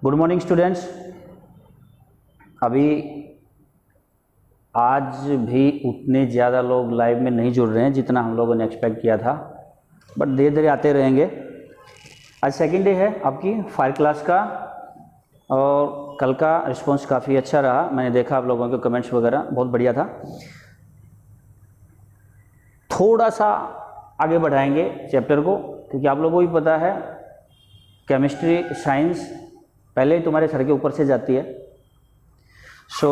Good morning students. अभी आज भी उतने ज़्यादा लोग लाइव में नहीं जुड़ रहे हैं जितना हम लोगों ने एक्सपेक्ट किया था, बट धीरे धीरे आते रहेंगे। आज सेकेंड डे है आपकी फायर क्लास का और कल का रिस्पांस काफ़ी अच्छा रहा। मैंने देखा आप लोगों के कमेंट्स वगैरह बहुत बढ़िया था। थोड़ा सा आगे बढ़ाएंगे चैप्टर को, क्योंकि आप लोगों को भी पता है केमिस्ट्री साइंस पहले ही तुम्हारे सर के ऊपर से जाती है। सो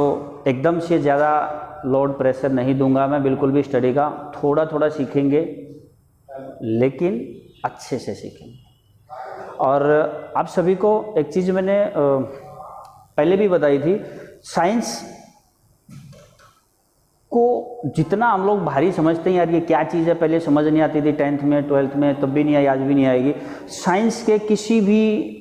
एकदम से ज़्यादा लोड प्रेशर नहीं दूंगा मैं बिल्कुल भी स्टडी का। थोड़ा थोड़ा सीखेंगे लेकिन अच्छे से सीखेंगे। और आप सभी को एक चीज़ मैंने पहले भी बताई थी, साइंस को जितना हम लोग भारी समझते हैं, यार ये क्या चीज़ है, पहले समझ नहीं आती थी 10th में 12th में, तब भी नहीं आई, आज भी नहीं आएगी। साइंस के किसी भी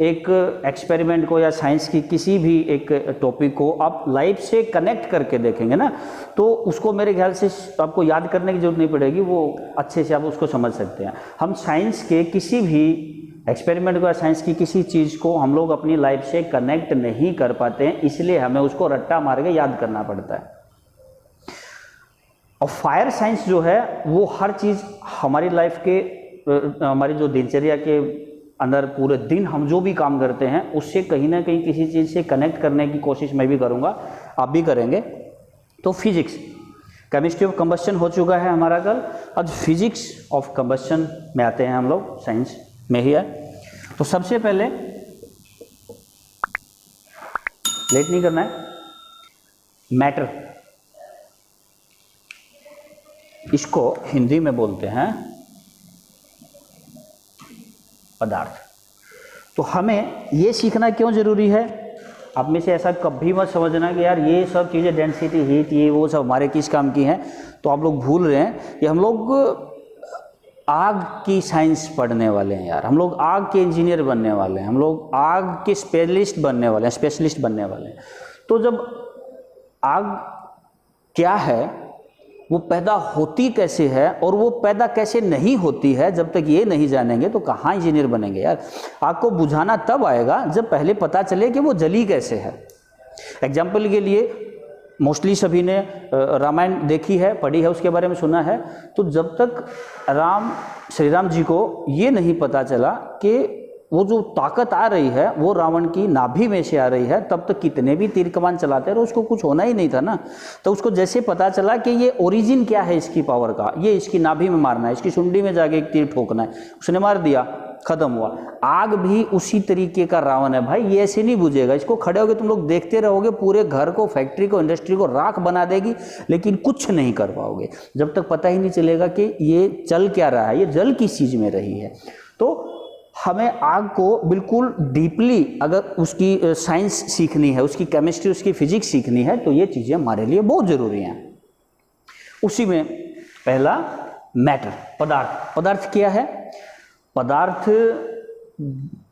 एक एक्सपेरिमेंट को या साइंस की किसी भी एक टॉपिक को आप लाइफ से कनेक्ट करके देखेंगे ना, तो उसको मेरे ख्याल से आपको याद करने की जरूरत नहीं पड़ेगी, वो अच्छे से आप उसको समझ सकते हैं। हम साइंस के किसी भी एक्सपेरिमेंट को या साइंस की किसी चीज़ को हम लोग अपनी लाइफ से कनेक्ट नहीं कर पाते हैं, इसलिए हमें उसको रट्टा मार के याद करना पड़ता है। और फायर साइंस जो है वो हर चीज़ हमारी लाइफ के हमारी जो दिनचर्या के अंदर पूरे दिन हम जो भी काम करते हैं उससे कहीं ना कहीं किसी चीज़ से कनेक्ट करने की कोशिश मैं भी करूँगा, आप भी करेंगे। तो फिजिक्स, केमिस्ट्री ऑफ कंबस्शन हो चुका है हमारा कल, अब फिजिक्स ऑफ कंबस्शन में आते हैं हम लोग, साइंस में ही है। तो सबसे पहले लेट नहीं करना है, मैटर, इसको हिंदी में बोलते हैं पदार्थ। तो हमें ये सीखना क्यों जरूरी है? आप में से ऐसा कभी मत समझना कि यार ये सब चीज़ें डेंसिटी, हीट, ये वो सब हमारे किस काम की हैं। तो आप लोग भूल रहे हैं कि हम लोग आग की साइंस पढ़ने वाले हैं यार, हम लोग आग के इंजीनियर बनने वाले हैं, हम लोग आग के स्पेशलिस्ट बनने वाले हैं, स्पेशलिस्ट बनने वाले हैं। तो जब आग क्या है, वो पैदा होती कैसे है और वो पैदा कैसे नहीं होती है, जब तक ये नहीं जानेंगे तो कहाँ इंजीनियर बनेंगे यार। आग को बुझाना तब आएगा जब पहले पता चले कि वो जली कैसे है। एग्जाम्पल के लिए मोस्टली सभी ने रामायण देखी है, पढ़ी है, उसके बारे में सुना है। तो जब तक श्री राम जी को ये नहीं पता चला कि वो जो ताकत आ रही है वो रावण की नाभि में से आ रही है, तब तक कितने भी तीर कमान चलाते रहे उसको कुछ होना ही नहीं था ना। तो उसको जैसे पता चला कि ये ओरिजिन क्या है इसकी पावर का, ये इसकी नाभि में मारना है, इसकी सुंडी में जाके एक तीर ठोकना है, उसने मार दिया, खत्म हुआ। आग भी उसी तरीके का रावण है भाई, ये ऐसे नहीं बुझेगा। इसको खड़े होकर तुम लोग देखते रहोगे, पूरे घर को, फैक्ट्री को, इंडस्ट्री को राख बना देगी, लेकिन कुछ नहीं कर पाओगे जब तक पता ही नहीं चलेगा कि ये चल क्या रहा है, ये जल किस चीज में रही है। तो हमें आग को बिल्कुल डीपली अगर उसकी साइंस सीखनी है, उसकी केमिस्ट्री, उसकी फिजिक्स सीखनी है, तो ये चीज़ें हमारे लिए बहुत ज़रूरी हैं। उसी में पहला मैटर, पदार्थ। पदार्थ क्या है? पदार्थ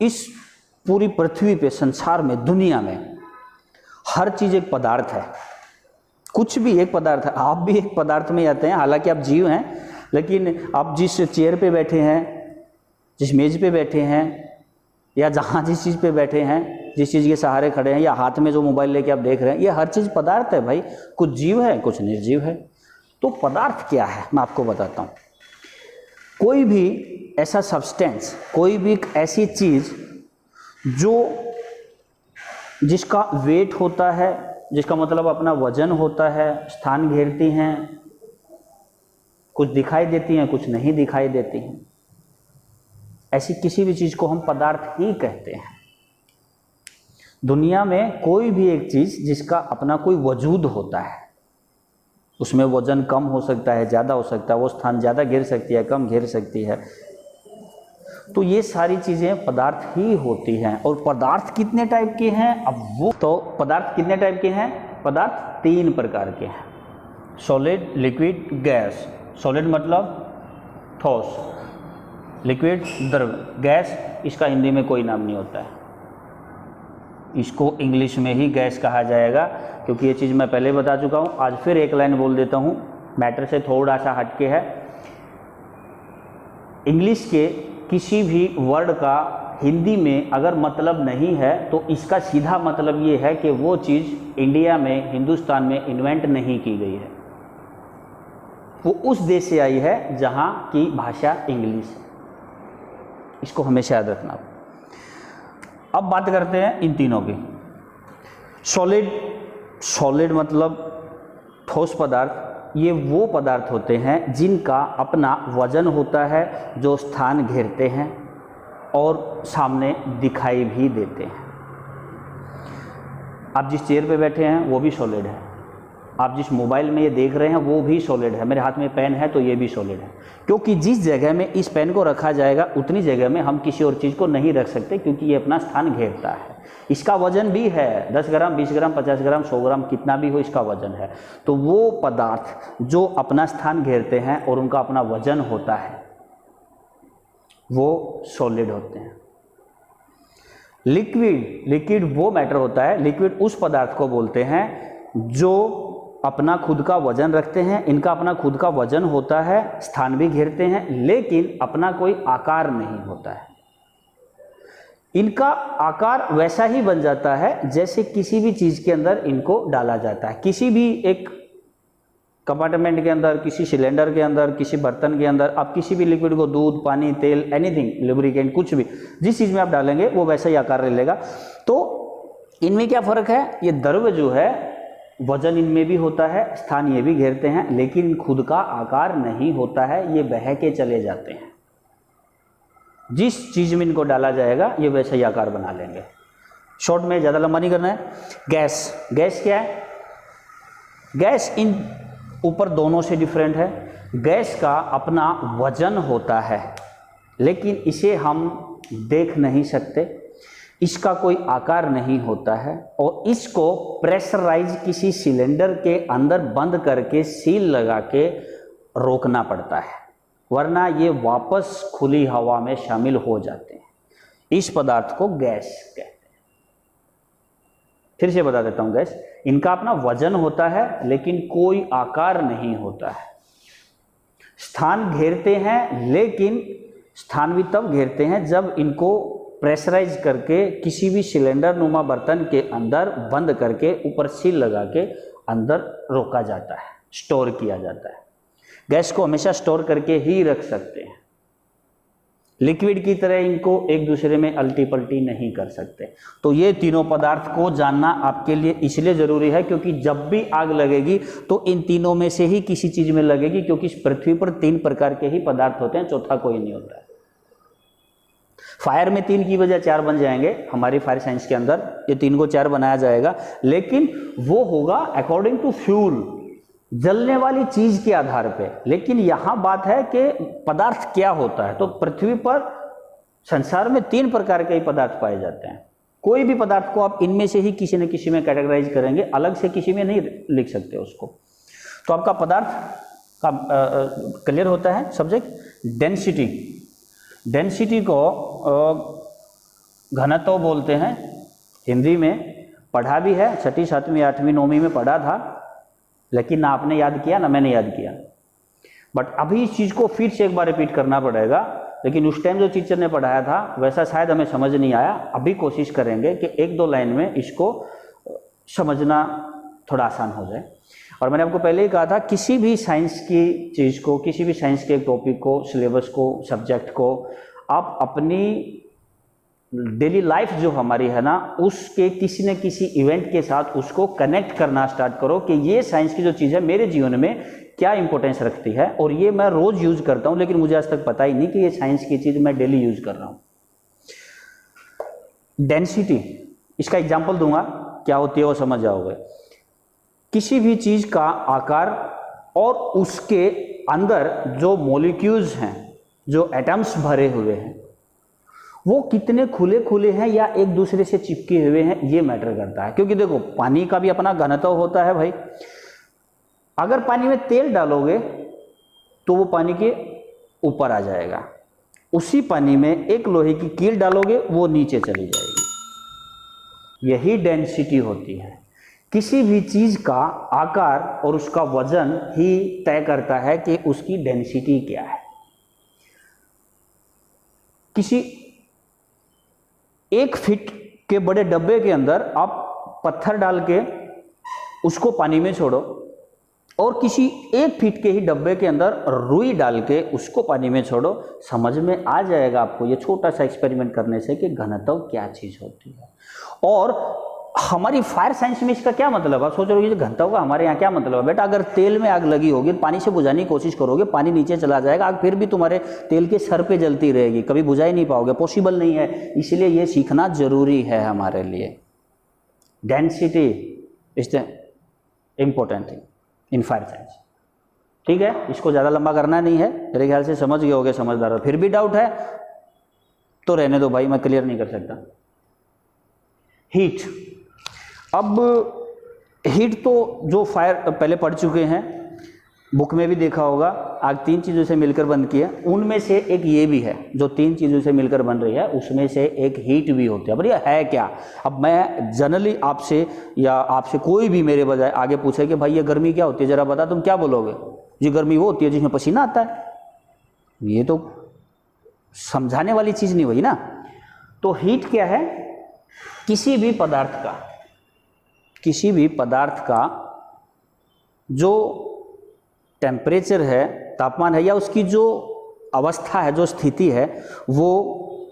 इस पूरी पृथ्वी पे, संसार में, दुनिया में हर चीज़ एक पदार्थ है, कुछ भी एक पदार्थ है। आप भी एक पदार्थ में आते हैं, हालांकि आप जीव हैं, लेकिन आप जिस चेयर पे बैठे हैं, जिस मेज पे बैठे हैं, या जहाँ जिस चीज़ पे बैठे हैं, जिस चीज़ के सहारे खड़े हैं, या हाथ में जो मोबाइल लेके आप देख रहे हैं, ये हर चीज़ पदार्थ है भाई। कुछ जीव है, कुछ निर्जीव है। तो पदार्थ क्या है मैं आपको बताता हूँ। कोई भी ऐसा सब्सटेंस, कोई भी ऐसी चीज़ जिसका वेट होता है, जिसका मतलब अपना वजन होता है, स्थान घेरती हैं, कुछ दिखाई देती हैं, कुछ नहीं दिखाई देती हैं, ऐसी किसी भी चीज़ को हम पदार्थ ही कहते हैं। दुनिया में कोई भी एक चीज़ जिसका अपना कोई वजूद होता है, उसमें वजन कम हो सकता है, ज़्यादा हो सकता है, वो स्थान ज़्यादा घेर सकती है, कम घेर सकती है, तो ये सारी चीज़ें पदार्थ ही होती हैं। और पदार्थ कितने टाइप के हैं? अब वो तो पदार्थ कितने टाइप के हैं? पदार्थ 3 प्रकार के हैं, सॉलिड, लिक्विड, गैस। सॉलिड मतलब ठोस, लिक्विड द्रव, गैस इसका हिंदी में कोई नाम नहीं होता है, इसको इंग्लिश में ही गैस कहा जाएगा, क्योंकि ये चीज़ मैं पहले बता चुका हूँ। आज फिर एक लाइन बोल देता हूँ, मैटर से थोड़ा सा हटके है। इंग्लिश के किसी भी वर्ड का हिंदी में अगर मतलब नहीं है तो इसका सीधा मतलब ये है कि वो चीज़ इंडिया में, हिंदुस्तान में इन्वेंट नहीं की गई है, वो उस देश से आई है जहाँ की भाषा इंग्लिश है। इसको हमेशा याद रखना। अब बात करते हैं इन तीनों की। सॉलिड मतलब ठोस पदार्थ। ये वो पदार्थ होते हैं जिनका अपना वजन होता है, जो स्थान घेरते हैं और सामने दिखाई भी देते हैं। आप जिस चेयर पे बैठे हैं वो भी सॉलिड है, आप जिस मोबाइल में ये देख रहे हैं वो भी सॉलिड है, मेरे हाथ में पेन है तो ये भी सॉलिड है, क्योंकि जिस जगह में इस पेन को रखा जाएगा उतनी जगह में हम किसी और चीज़ को नहीं रख सकते, क्योंकि ये अपना स्थान घेरता है। इसका वजन भी है 10 ग्राम, 20 ग्राम, 50 ग्राम, 100 ग्राम, कितना भी हो इसका वजन है। तो वो पदार्थ जो अपना स्थान घेरते हैं और उनका अपना वजन होता है वो सॉलिड होते हैं। लिक्विड वो मैटर होता है, लिक्विड उस पदार्थ को बोलते हैं जो अपना खुद का वजन रखते हैं, इनका अपना खुद का वजन होता है, स्थान भी घेरते हैं, लेकिन अपना कोई आकार नहीं होता है। इनका आकार वैसा ही बन जाता है जैसे किसी भी चीज़ के अंदर इनको डाला जाता है। किसी भी एक कंपार्टमेंट के अंदर, किसी सिलेंडर के अंदर, किसी बर्तन के अंदर आप किसी भी लिक्विड को, दूध, पानी, तेल, एनीथिंग, लुब्रिकेंट, कुछ भी जिस चीज़ में आप डालेंगे वो वैसा ही आकार ले लेगा। तो इनमें क्या फ़र्क है? ये द्रव्य जो है वजन इनमें भी होता है, स्थान ये भी घेरते हैं, लेकिन खुद का आकार नहीं होता है, ये बह के चले जाते हैं। जिस चीज़ में इनको डाला जाएगा ये वैसा ही आकार बना लेंगे। शॉर्ट में, ज़्यादा लंबा नहीं करना है। गैस क्या है? गैस इन ऊपर दोनों से डिफरेंट है। गैस का अपना वजन होता है, लेकिन इसे हम देख नहीं सकते, इसका कोई आकार नहीं होता है, और इसको प्रेशराइज किसी सिलेंडर के अंदर बंद करके सील लगा के रोकना पड़ता है, वरना ये वापस खुली हवा में शामिल हो जाते हैं। इस पदार्थ को गैस कहते हैं। फिर से बता देता हूं, गैस इनका अपना वजन होता है लेकिन कोई आकार नहीं होता है। स्थान घेरते हैं, लेकिन स्थान भी तब घेरते हैं जब इनको प्रेशराइज करके किसी भी सिलेंडर नुमा बर्तन के अंदर बंद करके ऊपर सील लगा के अंदर रोका जाता है, स्टोर किया जाता है। गैस को हमेशा स्टोर करके ही रख सकते हैं। लिक्विड की तरह इनको एक दूसरे में अल्टी पल्टी नहीं कर सकते। तो ये तीनों पदार्थ को जानना आपके लिए इसलिए ज़रूरी है क्योंकि जब भी आग लगेगी तो इन तीनों में से ही किसी चीज़ में लगेगी, क्योंकि इस पृथ्वी पर 3 प्रकार के ही पदार्थ होते हैं, चौथा कोई नहीं होता है। फायर में 3 की वजह 4 बन जाएंगे, हमारी फायर साइंस के अंदर ये 3 को 4 बनाया जाएगा, लेकिन वो होगा अकॉर्डिंग टू फ्यूल, जलने वाली चीज के आधार पे। लेकिन यहां बात है कि पदार्थ क्या होता है। तो पृथ्वी पर संसार में 3 प्रकार के पदार्थ पाए जाते हैं। कोई भी पदार्थ को आप इनमें से ही किसी न किसी में कैटेगराइज करेंगे, अलग से किसी में नहीं लिख सकते उसको। तो आपका पदार्थ का क्लियर होता है सब्जेक्ट। डेंसिटी को घनत्व बोलते हैं। हिंदी में पढ़ा भी है, 6वीं 7वीं 8वीं 9वीं में पढ़ा था, लेकिन ना आपने याद किया ना मैंने याद किया। बट अभी इस चीज़ को फिर से एक बार रिपीट करना पड़ेगा, लेकिन उस टाइम जो टीचर ने पढ़ाया था वैसा शायद हमें समझ नहीं आया। अभी कोशिश करेंगे कि 1-2 लाइन में इसको समझना थोड़ा आसान हो जाए। और मैंने आपको पहले ही कहा था, किसी भी साइंस की चीज़ को, किसी भी साइंस के टॉपिक को, सिलेबस को, सब्जेक्ट को आप अपनी डेली लाइफ जो हमारी है ना, उसके किसी न किसी इवेंट के साथ उसको कनेक्ट करना स्टार्ट करो कि ये साइंस की जो चीज़ है मेरे जीवन में क्या इंपॉर्टेंस रखती है, और ये मैं रोज़ यूज़ करता हूँ, लेकिन मुझे आज तक पता ही नहीं कि ये साइंस की चीज़ मैं डेली यूज़ कर रहा हूँ। डेंसिटी, इसका एग्जाम्पल दूंगा, क्या होती है वो समझ जाओगे। किसी भी चीज़ का आकार और उसके अंदर जो मॉलिक्यूल्स हैं, जो एटम्स भरे हुए हैं, वो कितने खुले खुले हैं या एक दूसरे से चिपके हुए हैं, ये मैटर करता है। क्योंकि देखो, पानी का भी अपना घनत्व होता है भाई। अगर पानी में तेल डालोगे तो वो पानी के ऊपर आ जाएगा, उसी पानी में एक लोहे की कील डालोगे वो नीचे चली जाएगी। यही डेंसिटी होती है। किसी भी चीज का आकार और उसका वजन ही तय करता है कि उसकी डेंसिटी क्या है। किसी 1 फीट के बड़े डब्बे के अंदर आप पत्थर डाल के उसको पानी में छोड़ो और किसी 1 फीट के ही डब्बे के अंदर रुई डाल के उसको पानी में छोड़ो, समझ में आ जाएगा आपको ये छोटा सा एक्सपेरिमेंट करने से कि घनत्व क्या चीज़ होती है। और हमारी फायर साइंस में इसका क्या मतलब, आप सोच रहे हो घनत्व का हमारे यहाँ क्या मतलब है। बेटा अगर तेल में आग लगी होगी, पानी से बुझाने की कोशिश करोगे, पानी नीचे चला जाएगा, आग फिर भी तुम्हारे तेल के सर पे जलती रहेगी, कभी बुझा ही नहीं पाओगे, पॉसिबल नहीं है। इसलिए ये सीखना जरूरी है हमारे लिए। Density is the important thing in fire science. ठीक है, इसको ज़्यादा लंबा करना नहीं है, मेरे ख्याल से समझ गए होगे समझदार। फिर भी डाउट है तो रहने दो भाई, मैं क्लियर नहीं कर सकता। हीट, अब हीट तो जो फायर पहले पढ़ चुके हैं, बुक में भी देखा होगा, आग 3 चीज़ों से मिलकर बनती है। उनमें से एक ये भी है जो 3 चीज़ों से मिलकर बन रही है, उसमें से एक हीट भी होती है। अब ये है क्या? अब मैं जनरली आपसे या आपसे कोई भी मेरे बजाय आगे पूछे कि भाई ये गर्मी क्या होती है, ज़रा बता, तुम क्या बोलोगे? ये गर्मी वो होती है जिसमें पसीना आता है। ये तो समझाने वाली चीज़ नहीं हुई ना। तो हीट क्या है? किसी भी पदार्थ का जो टेम्परेचर है, तापमान है, या उसकी जो अवस्था है, जो स्थिति है, वो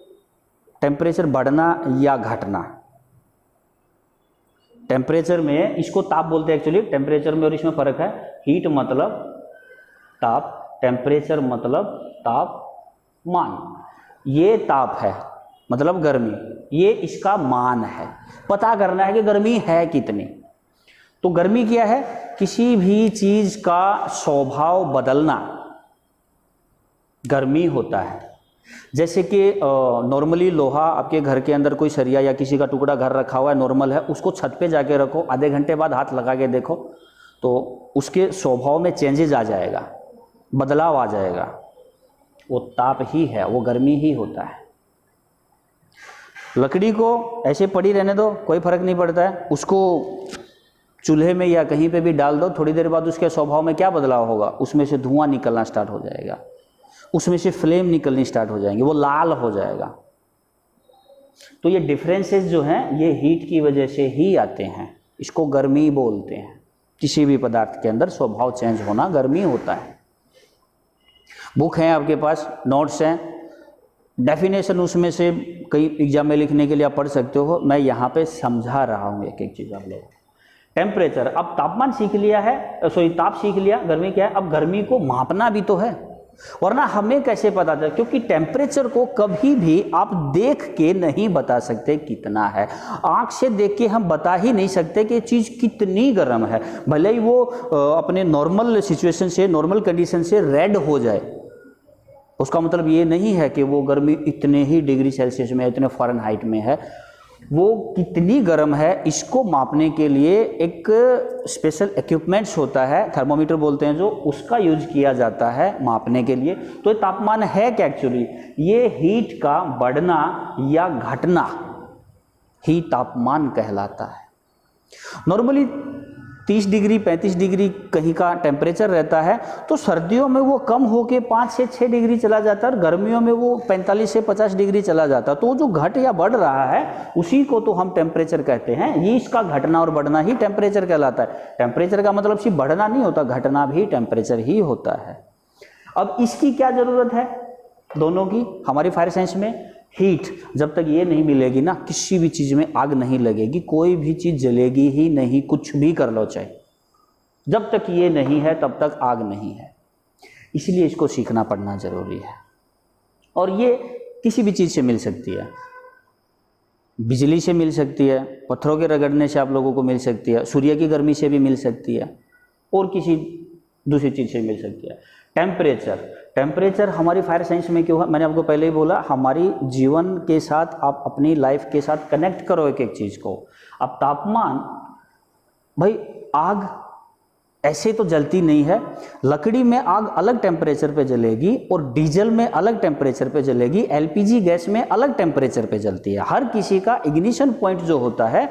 टेम्परेचर बढ़ना या घटना। टेम्परेचर में इसको ताप बोलते हैं एक्चुअली, टेम्परेचर में और इसमें फर्क है। हीट मतलब ताप, टेम्परेचर मतलब तापमान। ये ताप है मतलब गर्मी, ये इसका मान है। पता करना है कि गर्मी है कितनी। तो गर्मी क्या है? किसी भी चीज का स्वभाव बदलना गर्मी होता है। जैसे कि नॉर्मली लोहा, आपके घर के अंदर कोई सरिया या किसी का टुकड़ा घर रखा हुआ है, नॉर्मल है, उसको छत पे जाके रखो, आधे घंटे बाद हाथ लगा के देखो तो उसके स्वभाव में चेंजेस आ जाएगा, बदलाव आ जाएगा। वो ताप ही है, वो गर्मी ही होता है। लकड़ी को ऐसे पड़ी रहने दो, कोई फर्क नहीं पड़ता है, उसको चूल्हे में या कहीं पे भी डाल दो, थोड़ी देर बाद उसके स्वभाव में क्या बदलाव होगा? उसमें से धुआं निकलना स्टार्ट हो जाएगा, उसमें से फ्लेम निकलनी स्टार्ट हो जाएंगे, वो लाल हो जाएगा। तो ये डिफरेंसेस जो हैं ये हीट की वजह से ही आते हैं, इसको गर्मी बोलते हैं। किसी भी पदार्थ के अंदर स्वभाव चेंज होना गर्मी होता है। बुक है आपके पास, नोट्स हैं, डेफिनेशन उसमें से कई एग्जाम में लिखने के लिए आप पढ़ सकते हो। मैं यहाँ पे समझा रहा हूँ एक एक चीज़ आप लोगों को। टेम्परेचर, अब तापमान सीख लिया है, सॉरी ताप सीख लिया, गर्मी क्या है? अब गर्मी को मापना भी तो है, वरना हमें कैसे पता चले? क्योंकि टेम्परेचर को कभी भी आप देख के नहीं बता सकते कितना है। आंख से देख के हम बता ही नहीं सकते कि चीज़ कितनी गर्म है। भले ही वो अपने नॉर्मल सिचुएशन से, नॉर्मल कंडीशन से रेड हो जाए, उसका मतलब ये नहीं है कि वो गर्मी इतने ही डिग्री सेल्सियस में, इतने फ़ारेनहाइट में है। वो कितनी गर्म है इसको मापने के लिए एक स्पेशल इक्विपमेंट्स होता है, थर्मोमीटर बोलते हैं, जो उसका यूज किया जाता है मापने के लिए। तो ये तापमान है क्या एक्चुअली? ये हीट का बढ़ना या घटना ही तापमान कहलाता है। नॉर्मली 30 डिग्री 35 डिग्री कहीं का टेम्परेचर रहता है, तो सर्दियों में वो कम होके 5 से 6 डिग्री चला जाता है और गर्मियों में वो 45 से 50 डिग्री चला जाता है। तो जो घट या बढ़ रहा है उसी को तो हम टेम्परेचर कहते हैं। ये इसका घटना और बढ़ना ही टेम्परेचर कहलाता है। टेम्परेचर का मतलब सिर्फ बढ़ना नहीं होता, घटना भी टेम्परेचर ही होता है। अब इसकी क्या ज़रूरत है दोनों की हमारी फायर साइंस में? हीट जब तक ये नहीं मिलेगी ना, किसी भी चीज़ में आग नहीं लगेगी, कोई भी चीज़ जलेगी ही नहीं, कुछ भी कर लो चाहे। जब तक ये नहीं है तब तक आग नहीं है। इसलिए इसको सीखना पड़ना ज़रूरी है। और ये किसी भी चीज़ से मिल सकती है, बिजली से मिल सकती है, पत्थरों के रगड़ने से आप लोगों को मिल सकती है, सूर्य की गर्मी से भी मिल सकती है, और किसी दूसरी चीज़ से मिल सकती है। टेम्परेचर हमारी फायर साइंस में क्यों है? मैंने आपको पहले ही बोला, हमारी जीवन के साथ, आप अपनी लाइफ के साथ कनेक्ट करो एक एक चीज़ को। अब तापमान, भाई आग ऐसे तो जलती नहीं है। लकड़ी में आग अलग टेम्परेचर पे जलेगी और डीजल में अलग टेम्परेचर पे जलेगी, एलपीजी गैस में अलग टेम्परेचर पे जलती है। हर किसी का इग्निशन पॉइंट जो होता है,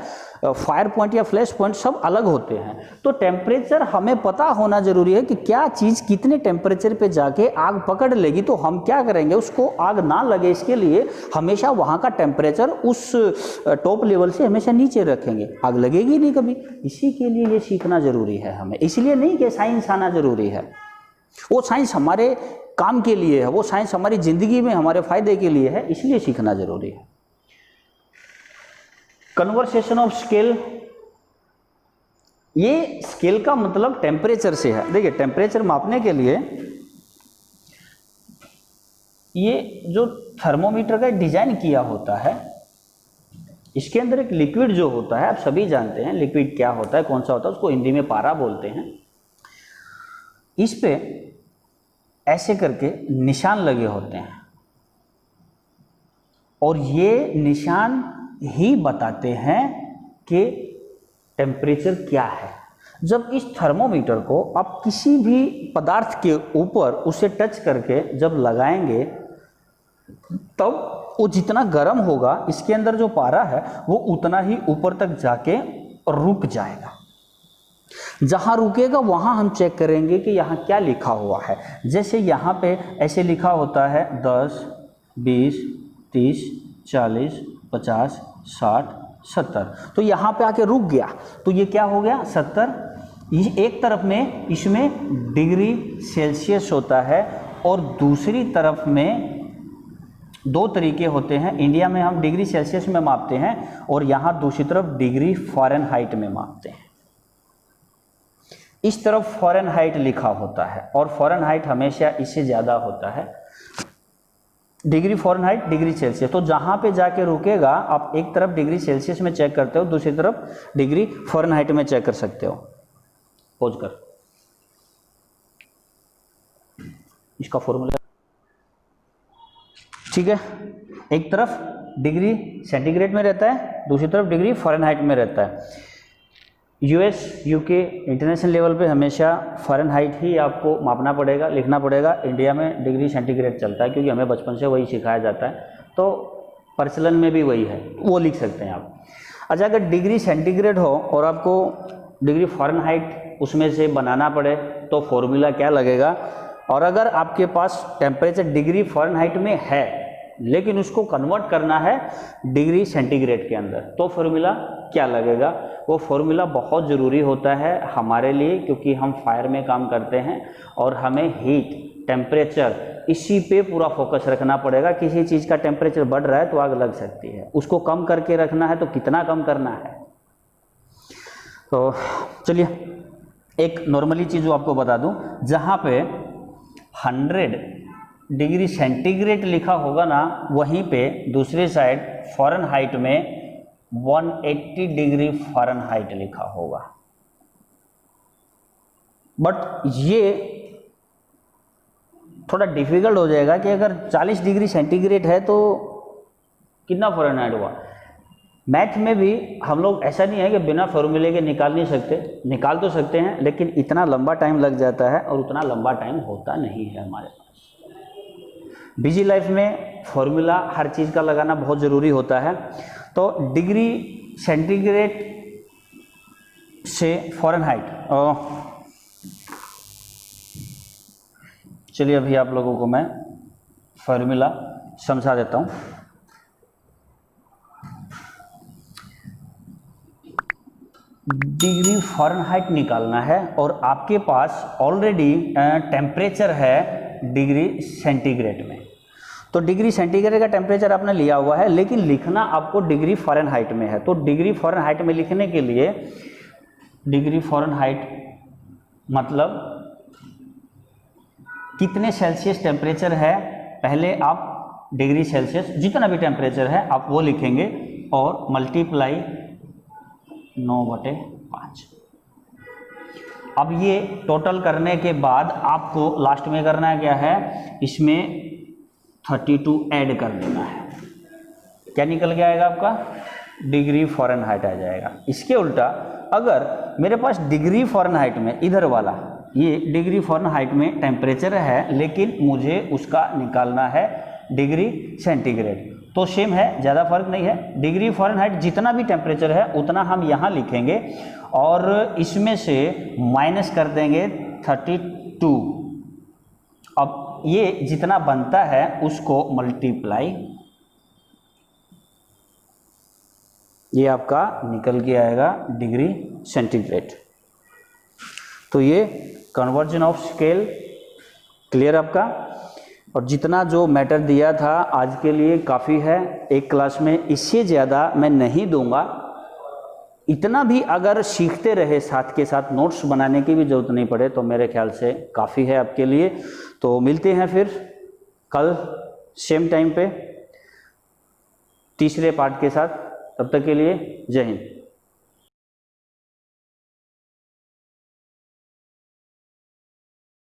फायर पॉइंट या फ्लैश पॉइंट सब अलग होते हैं। तो टेम्परेचर हमें पता होना जरूरी है कि क्या चीज़ कितने टेम्परेचर पे जाके आग पकड़ लेगी। तो हम क्या करेंगे, उसको आग ना लगे इसके लिए हमेशा वहाँ का टेम्परेचर उस टॉप लेवल से हमेशा नीचे रखेंगे, आग लगेगी नहीं कभी। इसी के लिए ये सीखना जरूरी है हमें, इसलिए नहीं कि साइंस आना जरूरी है। वो साइंस हमारे काम के लिए है, वो साइंस हमारी जिंदगी में हमारे फायदे के लिए है, इसलिए सीखना जरूरी है। कन्वर्सेशन ऑफ स्केल, ये स्केल का मतलब टेम्परेचर से है। देखिए टेम्परेचर मापने के लिए ये जो थर्मोमीटर का डिजाइन किया होता है, इसके अंदर एक लिक्विड जो होता है, आप सभी जानते हैं लिक्विड क्या होता है, कौन सा होता है, उसको हिंदी में पारा बोलते हैं। इस पे ऐसे करके निशान लगे होते हैं और ये निशान ही बताते हैं कि टेम्परेचर क्या है। जब इस थर्मोमीटर को आप किसी भी पदार्थ के ऊपर उसे टच करके जब लगाएंगे, तब वो जितना गर्म होगा, इसके अंदर जो पारा है वो उतना ही ऊपर तक जाके रुक जाएगा। जहां रुकेगा वहां हम चेक करेंगे कि यहाँ क्या लिखा हुआ है। जैसे यहाँ पे ऐसे लिखा होता है 10, 20, 30, 40, 50, 60, 70, तो यहाँ पे आके रुक गया, तो ये क्या हो गया 70। ये एक तरफ में इसमें डिग्री सेल्सियस होता है और दूसरी तरफ में दो तरीके होते हैं। इंडिया में हम डिग्री सेल्सियस में मापते हैं और यहाँ दूसरी तरफ डिग्री फ़ारेनहाइट में मापते हैं। इस तरफ फ़ारेनहाइट लिखा होता है और फ़ारेनहाइट हमेशा इससे ज़्यादा होता है। डिग्री फ़ारेनहाइट, डिग्री सेल्सियस, तो जहाँ पे जाके रुकेगा आप एक तरफ डिग्री सेल्सियस में चेक करते हो, दूसरी तरफ डिग्री फ़ारेनहाइट में चेक कर सकते हो। पॉज कर, इसका फॉर्मूला ठीक है। एक तरफ डिग्री सेंटीग्रेड में रहता है, दूसरी तरफ डिग्री फ़ारेनहाइट में रहता है। यूएस, यूके, इंटरनेशनल लेवल पे हमेशा फ़ारेनहाइट ही आपको मापना पड़ेगा, लिखना पड़ेगा। इंडिया में डिग्री सेंटीग्रेड चलता है क्योंकि हमें बचपन से वही सिखाया जाता है, तो प्रचलन में भी वही है, वो लिख सकते हैं आप। अच्छा, अगर डिग्री सेंटीग्रेड हो और आपको डिग्री फ़ारेनहाइट उसमें से बनाना पड़े तो फॉर्मूला क्या लगेगा? और अगर आपके पास टेम्परेचर डिग्री फ़ारेनहाइट में है लेकिन उसको कन्वर्ट करना है डिग्री सेंटीग्रेड के अंदर, तो फॉर्मूला क्या लगेगा? वो फॉर्मूला बहुत ज़रूरी होता है हमारे लिए, क्योंकि हम फायर में काम करते हैं और हमें हीट, टेम्परेचर, इसी पे पूरा फोकस रखना पड़ेगा। किसी चीज़ का टेम्परेचर बढ़ रहा है तो आग लग सकती है, उसको कम करके रखना है तो कितना कम करना है। तो चलिए एक नॉर्मली चीज़ जो आपको बता दूं, जहाँ पे 100 डिग्री सेंटीग्रेड लिखा होगा ना, वहीं पे दूसरी साइड फ़ारेनहाइट में 180 डिग्री फ़ारेनहाइट लिखा होगा। बट ये थोड़ा डिफिकल्ट हो जाएगा कि अगर 40 डिग्री सेंटीग्रेड है तो कितना फ़ारेनहाइट हुआ। मैथ में भी हम लोग ऐसा नहीं है कि बिना फॉर्मूले के निकाल नहीं सकते, निकाल तो सकते हैं, लेकिन इतना लंबा टाइम लग जाता है और उतना लंबा टाइम होता नहीं है हमारे पास। बिजी लाइफ में फॉर्मूला हर चीज़ का लगाना बहुत ज़रूरी होता है। तो डिग्री सेंटीग्रेड से फ़ारेनहाइट, चलिए अभी आप लोगों को मैं फॉर्मूला समझा देता हूँ। डिग्री फ़ारेनहाइट निकालना है और आपके पास ऑलरेडी टेम्परेचर है डिग्री सेंटीग्रेड में, तो डिग्री सेंटीग्रेड का टेम्परेचर आपने लिया हुआ है, लेकिन लिखना आपको डिग्री फ़ारेनहाइट में है। तो डिग्री फ़ारेनहाइट में लिखने के लिए डिग्री फ़ारेनहाइट मतलब कितने सेल्सियस टेम्परेचर है, पहले आप डिग्री सेल्सियस जितना भी टेम्परेचर है आप वो लिखेंगे और मल्टीप्लाई 9/5। अब ये टोटल करने के बाद आपको लास्ट में करना क्या है, इसमें 32 ऐड कर देना है। क्या निकल के आएगा आपका? डिग्री फ़ारेनहाइट आ जाएगा। इसके उल्टा अगर मेरे पास डिग्री फ़ारेनहाइट में, इधर वाला ये डिग्री फ़ारेनहाइट में टेम्परेचर है, लेकिन मुझे उसका निकालना है डिग्री सेंटीग्रेड। तो सेम है, ज़्यादा फर्क नहीं है। डिग्री फ़ारेनहाइट जितना भी टेम्परेचर है उतना हम यहाँ लिखेंगे और इसमें से माइनस कर देंगे 32। अब ये जितना बनता है उसको मल्टीप्लाई, ये आपका निकल के आएगा डिग्री सेंटीग्रेड। तो ये कन्वर्जन ऑफ स्केल क्लियर आपका। और जितना जो मैटर दिया था आज के लिए काफ़ी है, एक क्लास में इससे ज़्यादा मैं नहीं दूंगा। इतना भी अगर सीखते रहे, साथ के साथ नोट्स बनाने की भी ज़रूरत नहीं पड़े, तो मेरे ख्याल से काफ़ी है आपके लिए। तो मिलते हैं फिर कल सेम टाइम पे तीसरे पार्ट के साथ। तब तक के लिए जय हिंद।